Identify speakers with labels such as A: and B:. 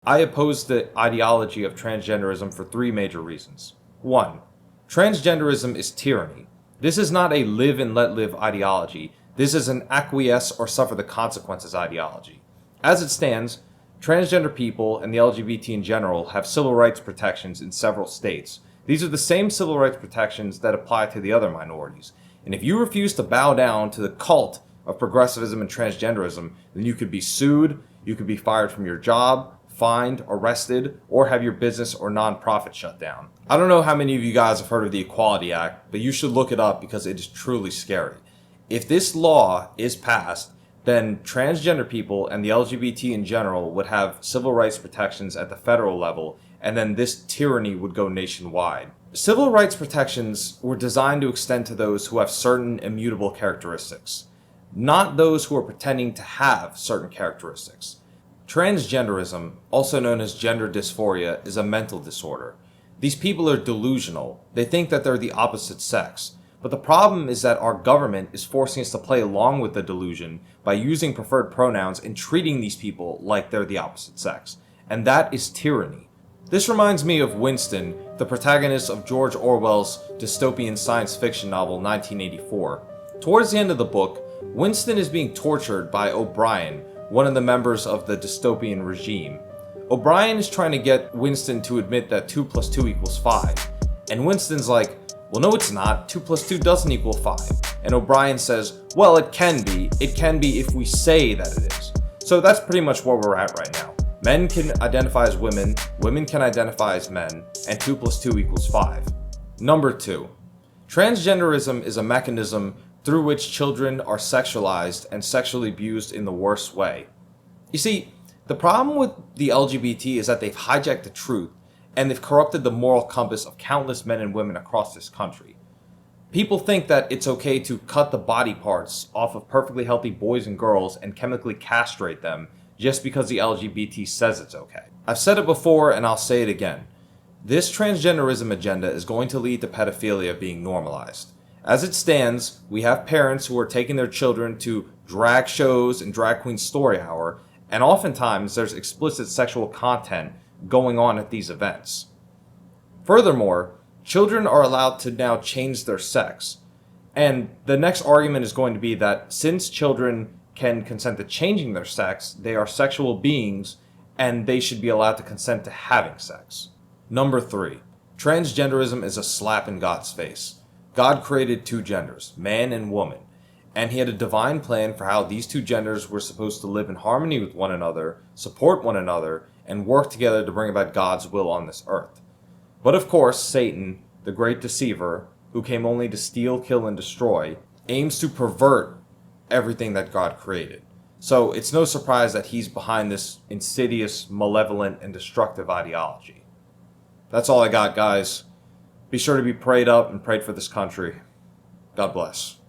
A: I oppose the ideology of transgenderism for three major reasons. 1. Transgenderism is tyranny. This is not a live and let live ideology. This is an acquiesce or suffer the consequences ideology. As it stands, transgender people and the LGBT in general have civil rights protections in several states. These are the same civil rights protections that apply to the other minorities. And if you refuse to bow down to the cult of progressivism and transgenderism, then you could be sued, you could be fired from your job, fined, arrested, or have your business or nonprofit shut down. I don't know how many of you guys have heard of the Equality Act, but you should look it up because it is truly scary. If this law is passed, then transgender people and the LGBT in general would have civil rights protections at the federal level, and then this tyranny would go nationwide. Civil rights protections were designed to extend to those who have certain immutable characteristics, not those who are pretending to have certain characteristics. Transgenderism, also known as gender dysphoria, is a mental disorder. These people are delusional. They think that they're the opposite sex. But the problem is that our government is forcing us to play along with the delusion by using preferred pronouns and treating these people like they're the opposite sex. And that is tyranny. This reminds me of Winston, the protagonist of George Orwell's dystopian science fiction novel 1984. Towards the end of the book, Winston is being tortured by O'Brien, one of the members of the dystopian regime. O'Brien is trying to get Winston to admit that 2 plus 2 equals 5. And Winston's like, well, no, it's not. 2 plus 2 doesn't equal 5. And O'Brien says, well, it can be. It can be if we say that it is. So that's pretty much where we're at right now. Men can identify as women, women can identify as men, and 2 plus 2 equals 5. Number 2. Transgenderism is a mechanism through which children are sexualized and sexually abused in the worst way. You see, the problem with the LGBT is that they've hijacked the truth and they've corrupted the moral compass of countless men and women across this country. People think that it's okay to cut the body parts off of perfectly healthy boys and girls and chemically castrate them just because the LGBT says it's okay. I've said it before and I'll say it again. This transgenderism agenda is going to lead to pedophilia being normalized. As it stands, we have parents who are taking their children to drag shows and drag queen story hour, and oftentimes there's explicit sexual content going on at these events. Furthermore, children are allowed to now change their sex, and the next argument is going to be that since children can consent to changing their sex, they are sexual beings and they should be allowed to consent to having sex. Number 3. Transgenderism is a slap in God's face. God created 2 genders, man and woman, and he had a divine plan for how these 2 genders were supposed to live in harmony with one another, support one another, and work together to bring about God's will on this earth. But of course, Satan, the great deceiver, who came only to steal, kill, and destroy, aims to pervert everything that God created. So it's no surprise that he's behind this insidious, malevolent, and destructive ideology. That's all I got, guys. Be sure to be prayed up and prayed for this country. God bless.